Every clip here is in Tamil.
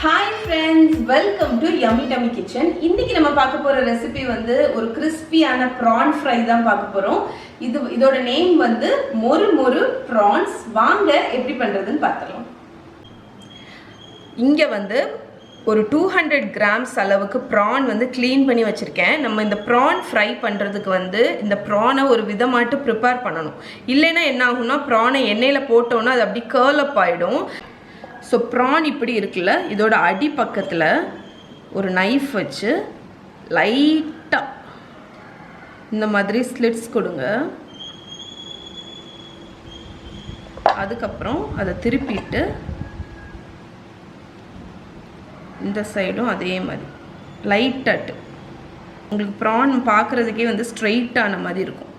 Hi friends, welcome to Yummy Tummy Kitchen. இன்னைக்கு நம்ம பார்க்க போற ரெசிபி வந்து ஒரு கிறிஸ்பியான prawn fry தான் பார்க்க போறோம். இதோட நேம் வந்து Moru prawns. வாங்க எப்படி பண்றதுன்னு பார்க்கலாம். இங்க வந்து ஒரு 200 grams அளவுக்கு prawn வந்து க்ளீன் பண்ணி வச்சிருக்கேன். நம்ம இந்த prawn fry பண்றதுக்கு வந்து இந்த prawn ஒரு விதமாட்டு prepare பண்ணனும். இல்லைனா என்ன ஆகும்னா prawn எண்ணெயில போட்டோம்னா அது அப்படியே curl up ஆயிடும். So prawn இப்படி இருக்குல்ல, இதோட அடி பக்கத்துல ஒரு நைஃப் வச்சு லைட்டா இந்த மாதிரி ஸ்லிட்ஸ் கொடுங்க. அதுக்கப்புறம் அதை திருப்பிட்டு இந்த சைடும் அதே மாதிரி லைட்டாட்டு உங்களுக்கு prawn பார்க்குறதுக்கே வந்து ஸ்ட்ரெயிட்டான மாதிரி இருக்கும்.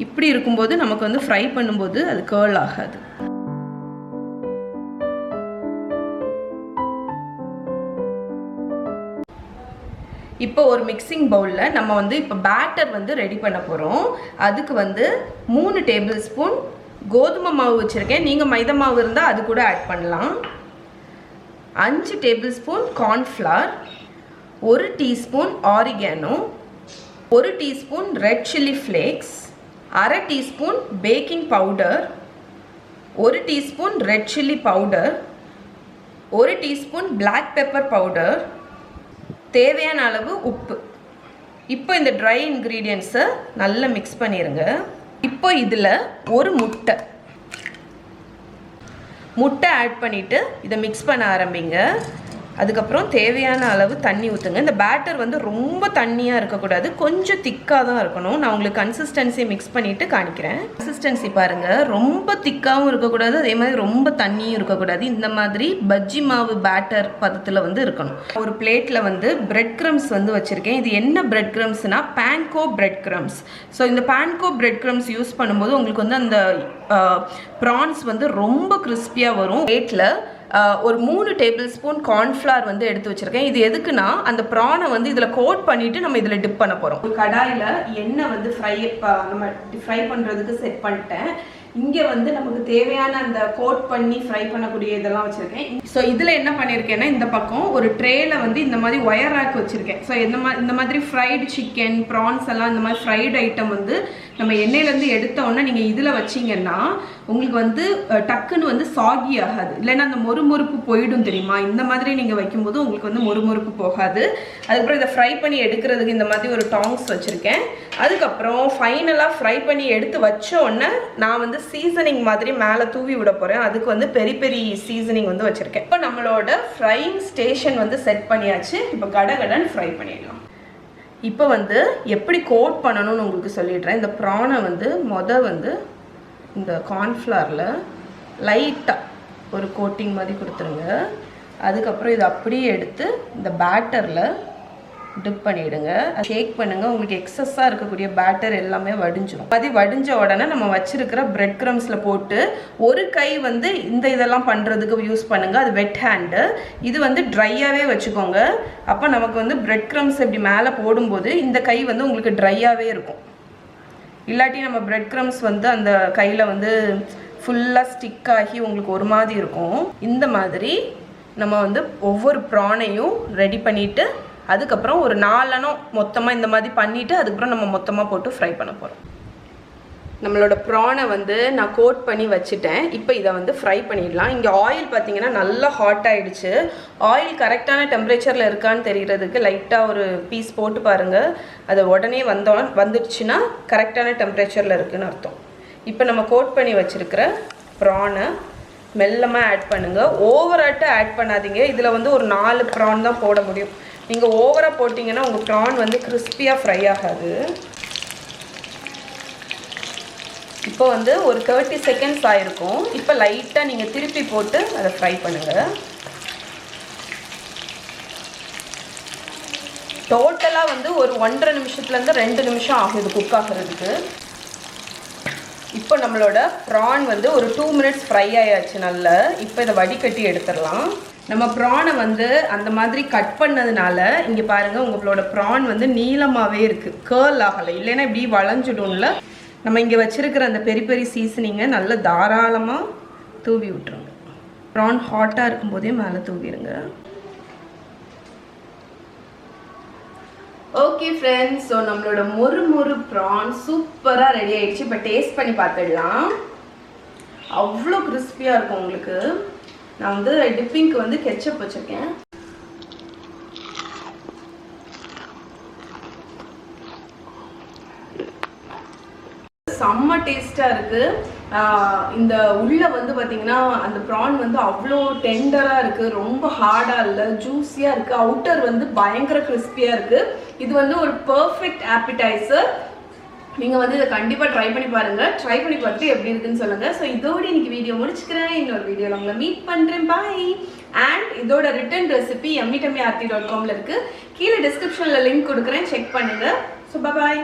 இப்படி இருக்கும்போது நமக்கு வந்து ஃப்ரை பண்ணும்போது அது கேர்ல் ஆகாது. இப்போ ஒரு மிக்சிங் பவுலில் நம்ம வந்து இப்போ பேட்டர் வந்து ரெடி பண்ண போகிறோம். அதுக்கு வந்து 3 டேபிள் ஸ்பூன் கோதுமை மாவு வச்சுருக்கேன். நீங்கள் மைதா மாவு இருந்தால் அது கூட ஆட் பண்ணலாம். 5 tablespoon cornflour, 1 teaspoon oregano, 1 teaspoon red chilli flakes, 1/2 teaspoon baking powder, 1 teaspoon red chilli powder, 1 teaspoon black pepper powder, தேவையான அளவு உப்பு. இப்போ இந்த ட்ரை இன்க்ரீடியன்ட்ஸை நல்லா மிக்ஸ் பண்ணிடுங்க. இப்போ இதில் ஒரு முட்டை ஆட் பண்ணிவிட்டு இதை மிக்ஸ் பண்ண ஆரம்பிங்க. அதுக்கப்புறம் தேவையான அளவு தண்ணி ஊற்றுங்க. இந்த பேட்டர் வந்து ரொம்ப தண்ணியாக இருக்கக்கூடாது, கொஞ்சம் திக்காக தான் இருக்கணும். நான் உங்களுக்கு கன்சிஸ்டன்சி மிக்ஸ் பண்ணிவிட்டு காணிக்கிறேன். கன்சிஸ்டன்சி பாருங்கள், ரொம்ப திக்காகவும் இருக்கக்கூடாது, அதே மாதிரி ரொம்ப தண்ணியும் இருக்கக்கூடாது. இந்த மாதிரி பஜ்ஜி மாவு பேட்டர் பதத்தில் வந்து இருக்கணும். ஒரு பிளேட்டில் வந்து பிரெட் க்ரம்ஸ் வந்து வச்சுருக்கேன். இது என்ன bread க்ரம்ஸ்னால் panko bread crumbs. So இந்த பேன்கோ பிரெட் க்ரம்ஸ் யூஸ் பண்ணும்போது உங்களுக்கு வந்து அந்த ப்ரான்ஸ் வந்து ரொம்ப கிறிஸ்பியாக வரும். பிளேட்டில் ஒரு 3 டேபிள் ஸ்பூன் கார்ன்ஃப்ளவர் வந்து எடுத்து வச்சுருக்கேன். இது எதுக்குன்னா அந்த ப்ரானை வந்து இதில் கோட் பண்ணிவிட்டு நம்ம இதில் டிப் பண்ண போகிறோம். ஒரு கடாயில் எண்ணெய் வந்து நம்ம ஃப்ரை பண்ணுறதுக்கு செட் பண்ணிட்டேன். இங்கே வந்து நமக்கு தேவையான அந்த கோட் பண்ணி ஃப்ரை பண்ணக்கூடிய இதெல்லாம் வச்சுருக்கேன். ஸோ இதில் என்ன பண்ணியிருக்கேன்னா இந்த பக்கம் ஒரு ட்ரேயில் வந்து இந்த மாதிரி ஒயர் ரேக் வச்சுருக்கேன். ஸோ இந்த மாதிரி ஃப்ரைடு சிக்கன், ப்ரான்ஸ் எல்லாம் இந்த மாதிரி ஃப்ரைடு ஐட்டம் வந்து நம்ம எண்ணெயிலேருந்து எடுத்தோன்னா நீங்கள் இதில் வச்சிங்கன்னா உங்களுக்கு வந்து டக்குன்னு வந்து சாகி ஆகாது, இல்லைன்னா அந்த மொறுமொறுப்பு போயிடும் தெரியுமா. இந்த மாதிரி நீங்கள் வைக்கும்போது உங்களுக்கு வந்து மொறுமொறுப்பு போகாது. அதுக்கப்புறம் இதை ஃப்ரை பண்ணி எடுக்கிறதுக்கு இந்த மாதிரி ஒரு டாங்ஸ் வச்சுருக்கேன். அதுக்கப்புறம் ஃபைனலாக ஃப்ரை பண்ணி எடுத்து வச்ச உடனே நான் வந்து சீசனிங் மாதிரி மேலே தூவி விட போகிறேன். அதுக்கு வந்து பெரி சீசனிங் வந்து வச்சுருக்கேன். இப்போ நம்மளோட ஃப்ரைங் ஸ்டேஷன் வந்து செட் பண்ணியாச்சு. இப்போ கடகடன் ஃப்ரை பண்ணிடலாம். இப்போ வந்து எப்படி கோட் பண்ணணும்னு உங்களுக்கு சொல்லிடுறேன். இந்த ப்ரானை வந்து வந்து இந்த கார்ன்ஃப்ளவரில் லைட்டாக ஒரு கோட்டிங் மாதிரி கொடுத்துருங்க. அதுக்கப்புறம் இதை அப்படியே எடுத்து இந்த பேட்டரில் டிப் பண்ணிவிடுங்க. ஷேக் பண்ணுங்கள். உங்களுக்கு எக்ஸஸாக இருக்கக்கூடிய பேட்டர் எல்லாமே வடிஞ்சிடும். அது வடிஞ்ச உடனே நம்ம வச்சுருக்கிற பிரெட் க்ரம்ஸில் போட்டு ஒரு கை வந்து இந்த இதெல்லாம் பண்ணுறதுக்கு யூஸ் பண்ணுங்கள். அது வெட் ஹேண்டு. இது வந்து ட்ரையாகவே வச்சுக்கோங்க. அப்போ நமக்கு வந்து பிரெட் க்ரம்ஸ் இப்படி மேலே போடும்போது இந்த கை வந்து உங்களுக்கு ட்ரையாகவே இருக்கும். இல்லாட்டி நம்ம பிரெட் க்ரம்ஸ் வந்து அந்த கையில் வந்து ஃபுல்லாக ஸ்டிக் ஆகி உங்களுக்கு ஒரு மாதிரி இருக்கும். இந்த மாதிரி நம்ம வந்து ஒவ்வொரு ப்ரானையும் ரெடி பண்ணிவிட்டு அதுக்கப்புறம் ஒரு 4 மொத்தமாக இந்த மாதிரி பண்ணிவிட்டு அதுக்கப்புறம் நம்ம மொத்தமாக போட்டு ஃப்ரை பண்ண போகிறோம். நம்மளோட ப்ரானை வந்து நான் கோட் பண்ணி வச்சுட்டேன். இப்போ இதை வந்து ஃப்ரை பண்ணிடலாம். இங்கே ஆயில் பார்த்தீங்கன்னா நல்லா ஹாட் ஆகிடுச்சு. ஆயில் கரெக்டான டெம்பரேச்சரில் இருக்கான்னு தெரிகிறதுக்கு லைட்டாக ஒரு பீஸ் போட்டு பாருங்கள். அது உடனே வந்துடுச்சுன்னா கரெக்டான டெம்பரேச்சரில் இருக்குதுன்னு அர்த்தம். இப்போ நம்ம கோட் பண்ணி வச்சுருக்கிற ப்ரானை மெல்லமாக ஆட் பண்ணுங்கள். ஓவராட்டு ஆட் பண்ணாதீங்க. இதில் வந்து ஒரு 4 ப்ரான் தான் போட முடியும். நீங்கள் ஓவராக போட்டிங்கன்னா உங்கள் ப்ரான் வந்து கிறிஸ்பியாக ஃப்ரை ஆகாது. இப்போ வந்து ஒரு 30 செகண்ட்ஸ் ஆகிருக்கும். இப்போ லைட்டாக நீங்கள் திருப்பி போட்டு அதை ஃப்ரை பண்ணுங்கள். டோட்டலாக வந்து ஒரு 1.5 நிமிஷத்துலேருந்து 2 நிமிஷம் ஆகும் இது குக் ஆகிறதுக்கு. இப்போ நம்மளோட ப்ரான் வந்து ஒரு 2 மினிட்ஸ் ஃப்ரை ஆயாச்சு நல்லா. இப்போ இதை வடிகட்டி எடுத்துடலாம். நம்ம ப்ரானை வந்து அந்த மாதிரி கட் பண்ணதுனால இங்கே பாருங்கள் உங்களோட ப்ரான் வந்து நீளமாகவே இருக்குது, கேர்ல் ஆகலை. இல்லைன்னா இப்படி வளைஞ்சிடும்ல. நம்ம இங்கே வச்சுருக்கிற அந்த பெரி சீசனிங்கை நல்லா தாராளமாக தூவி விட்டுருங்க. ப்ரான் ஹாட்டாக இருக்கும்போதே மேலே தூவிடுங்க. ஓகே ஃப்ரெண்ட்ஸ், ஸோ நம்மளோட மொறு ப்ரான் சூப்பராக ரெடி ஆயிடுச்சு. இப்போ டேஸ்ட் பண்ணி பார்த்துடலாம். அவ்வளோ கிறிஸ்பியாக இருக்கும் உங்களுக்கு. நான் வந்து டிப்பிங்க்கு வந்து கெச்சப் வச்சுருக்கேன். செம்ம டேஸ்ட்டாக இருக்குது. இந்த உள்ள வந்து பார்த்தீங்கன்னா அந்த ப்ரான் வந்து அவ்வளோ டெண்டராக இருக்குது, ரொம்ப ஹார்டாக இல்லை, ஜூஸியாக இருக்குது. அவுட்டர் வந்து பயங்கர கிறிஸ்பியாக இருக்குது. இது வந்து ஒரு பர்ஃபெக்ட் ஆப்பிடைசர். நீங்கள் வந்து இதை கண்டிப்பாக ட்ரை பண்ணி பாருங்கள். ட்ரை பண்ணி பார்த்துட்டு எப்படி இருக்குன்னு சொல்லுங்கள். ஸோ இதோட இன்னைக்கு வீடியோ முடிச்சுக்கிறேன். இன்னொரு வீடியோவில் உங்களை மீட் பண்ணுறேன். பாய். அண்ட் இதோட ரிட்டன் ரெசிபி yummy.aarthi.com இருக்குது. கீழே டிஸ்கிரிப்ஷனில் லிங்க் கொடுக்குறேன், செக் பண்ணுங்கள். So bye.